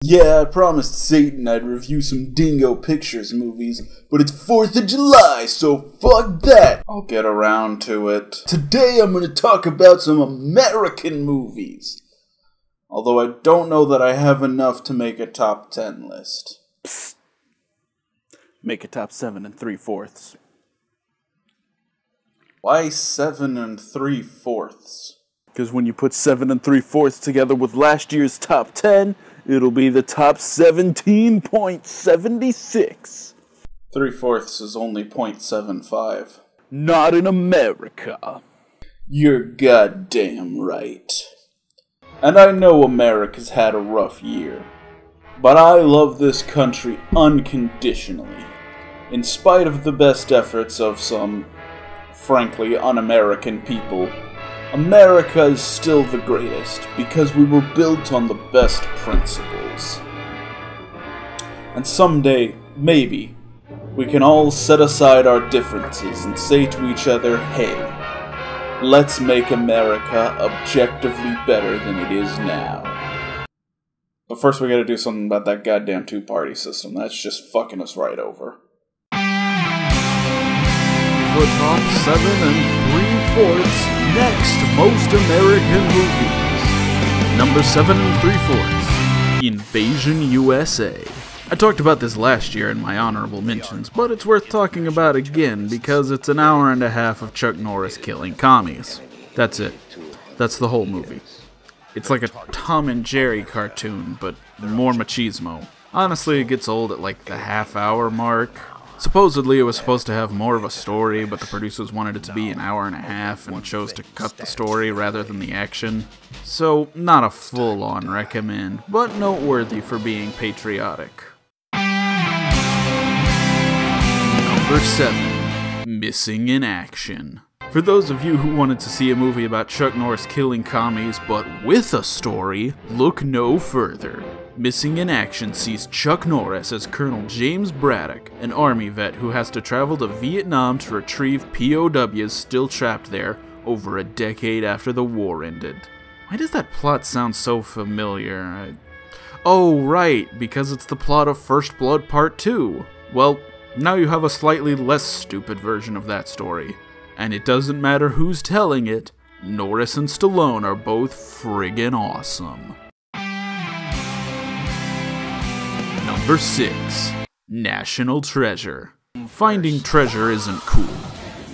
Yeah, I promised Satan I'd review some Dingo Pictures movies, but it's 4th of July, so fuck that! I'll get around to it. Today I'm gonna talk about some American movies. Although I don't know that I have enough to make a top 10 list. Psst. Make a top 7 3/4. Why 7 3/4? Because when you put 7 3/4 together with last year's top 10, it'll be the top 17.76. 3/4 is only 0.75. Not in America. You're goddamn right. And I know America's had a rough year, but I love this country unconditionally, in spite of the best efforts of some, frankly, un-American people. America is still the greatest because we were built on the best principles. And someday, maybe, we can all set aside our differences and say to each other, hey, let's make America objectively better than it is now. But first we gotta do something about that goddamn two-party system. That's just fucking us right over. The top 7 3/4 next most American movies. Number 7 3/4, Invasion USA. I talked about this last year in my honorable mentions, but it's worth talking about again because it's an hour and a half of Chuck Norris killing commies. That's it. That's the whole movie. It's like a Tom and Jerry cartoon, but more machismo. Honestly, it gets old at like the half-hour mark. Supposedly it was supposed to have more of a story, but the producers wanted it to be an hour and a half and chose to cut the story rather than the action. So, not a full-on recommend, but noteworthy for being patriotic. Number 7. Missing in Action. For those of you who wanted to see a movie about Chuck Norris killing commies, but with a story, look no further. Missing in Action sees Chuck Norris as Colonel James Braddock, an Army vet who has to travel to Vietnam to retrieve POWs still trapped there over a decade after the war ended. Why does that plot sound so familiar? Oh, right, because it's the plot of First Blood Part 2. Well, now you have a slightly less stupid version of that story. And it doesn't matter who's telling it, Norris and Stallone are both friggin' awesome. Number 6. National Treasure. Finding treasure isn't cool.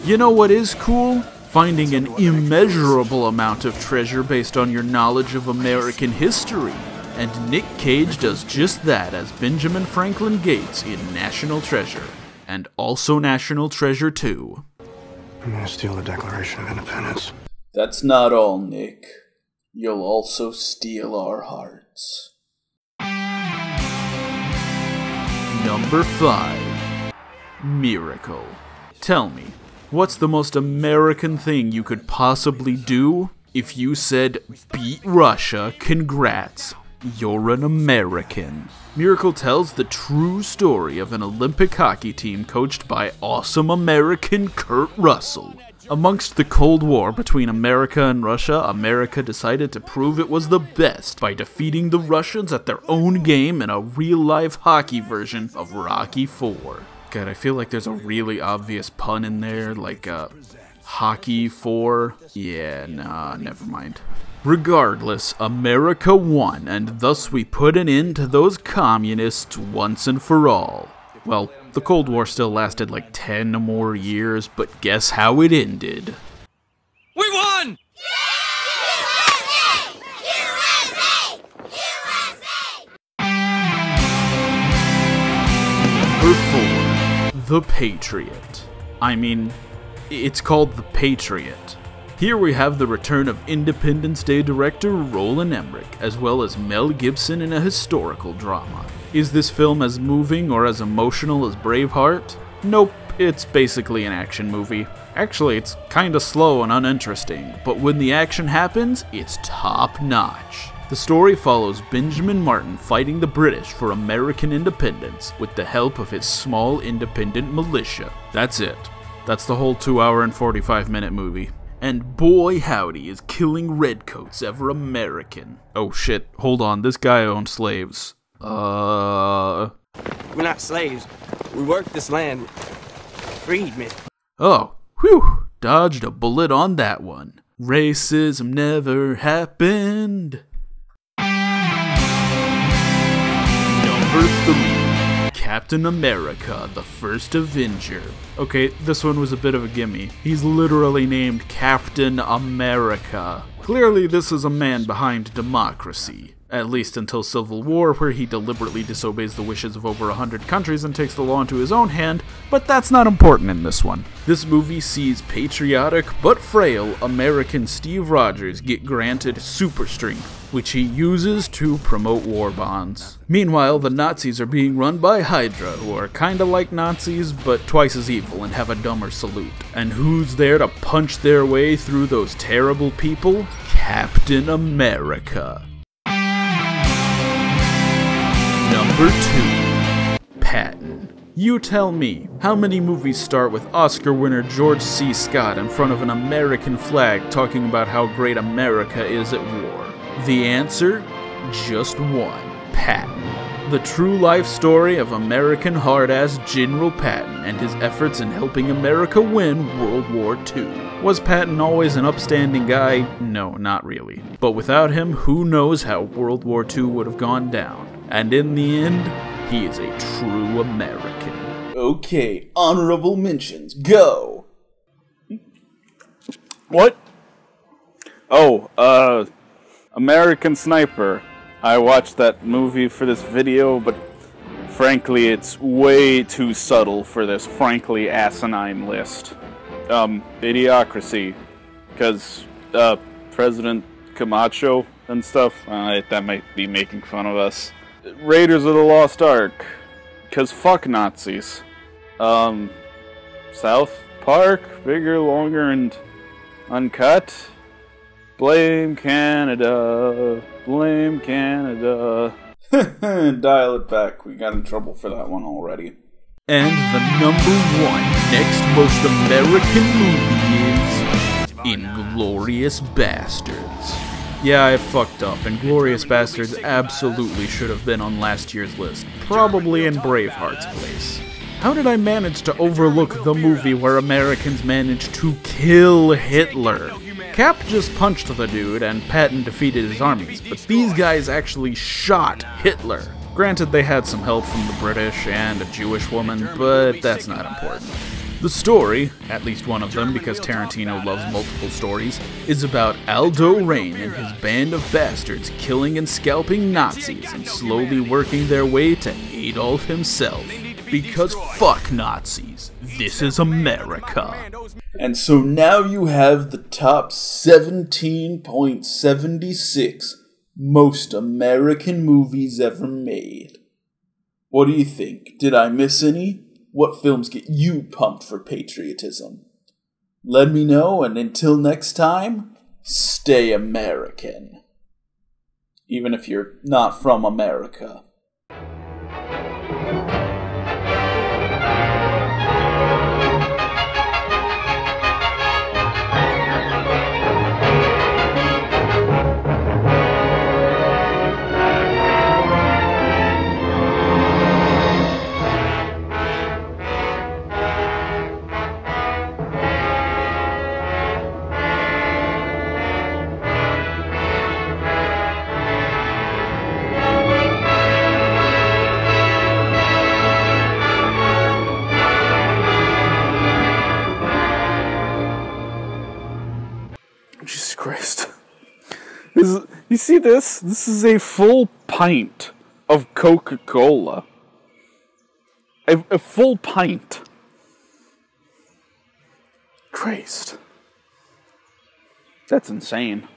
You know what is cool? Finding an immeasurable amount of treasure based on your knowledge of American history. And Nick Cage does just that as Benjamin Franklin Gates in National Treasure. And also National Treasure 2. I'm gonna steal the Declaration of Independence. That's not all, Nick. You'll also steal our hearts. Number 5. Miracle. Tell me, what's the most American thing you could possibly do? If you said, beat Russia, congrats, you're an American. Miracle tells the true story of an Olympic hockey team coached by awesome American Kurt Russell. Amongst the Cold War between America and Russia, America decided to prove it was the best by defeating the Russians at their own game in a real-life hockey version of Rocky IV. God, I feel like there's a really obvious pun in there, like Hockey 4. Yeah, nah, never mind. Regardless, America won, and thus we put an end to those communists once and for all. Well, the Cold War still lasted like 10 more years, but guess how it ended? We won! USA! USA! USA! Number 4. The Patriot. I mean, it's called The Patriot. Here we have the return of Independence Day director Roland Emmerich, as well as Mel Gibson in a historical drama. Is this film as moving or as emotional as Braveheart? Nope, it's basically an action movie. Actually, it's kinda slow and uninteresting, but when the action happens, it's top-notch. The story follows Benjamin Martin fighting the British for American independence with the help of his small independent militia. That's it. That's the whole 2-hour and 45-minute movie. And boy howdy is killing redcoats ever American. Oh shit, hold on, this guy owned slaves. We're not slaves. We work this land. Freedmen. Oh, whew, dodged a bullet on that one. Racism never happened. Number 3, Captain America, the First Avenger. Okay, this one was a bit of a gimme. He's literally named Captain America. Clearly this is a man behind democracy. At least until Civil War, where he deliberately disobeys the wishes of over 100 countries and takes the law into his own hand, but that's not important in this one. This movie sees patriotic but frail American Steve Rogers get granted super strength, which he uses to promote war bonds. Meanwhile, the Nazis are being run by Hydra, who are kinda like Nazis, but twice as evil and have a dumber salute. And who's there to punch their way through those terrible people? Captain America. Number 2, Patton. You tell me, how many movies start with Oscar winner George C. Scott in front of an American flag talking about how great America is at war? The answer? Just one. Patton. The true life story of American hard-ass General Patton and his efforts in helping America win World War II. Was Patton always an upstanding guy? No, not really. But without him, who knows how World War II would have gone down. And in the end, he is a true American. Okay, honorable mentions, go! What? Oh, American Sniper. I watched that movie for this video, but frankly, it's way too subtle for this frankly asinine list. Idiocracy. Because, President Camacho and stuff, that might be making fun of us. Raiders of the Lost Ark. Because fuck Nazis. South Park, bigger, longer, and uncut. Blame Canada. Blame Canada. Dial it back. We got in trouble for that one already. And the number 1 next most American movie is Inglourious Bastards. Yeah, I fucked up. Inglourious Bastards absolutely should have been on last year's list. Probably in Braveheart's place. How did I manage to overlook the movie where Americans managed to kill Hitler? Cap just punched the dude and Patton defeated his armies, but these guys actually shot Hitler. Granted, they had some help from the British and a Jewish woman, but that's not important. The story, at least one of them because Tarantino loves multiple stories, is about Aldo Rain and his band of bastards killing and scalping Nazis and slowly working their way to Adolf himself. Because fuck Nazis, this is America. And so now you have the top 17.76 most American movies ever made. What do you think? Did I miss any? What films get you pumped for patriotism? Let me know, and until next time, stay American. Even if you're not from America. Jesus Christ. You see this? This is a full pint of Coca-Cola. A full pint. Christ. That's insane.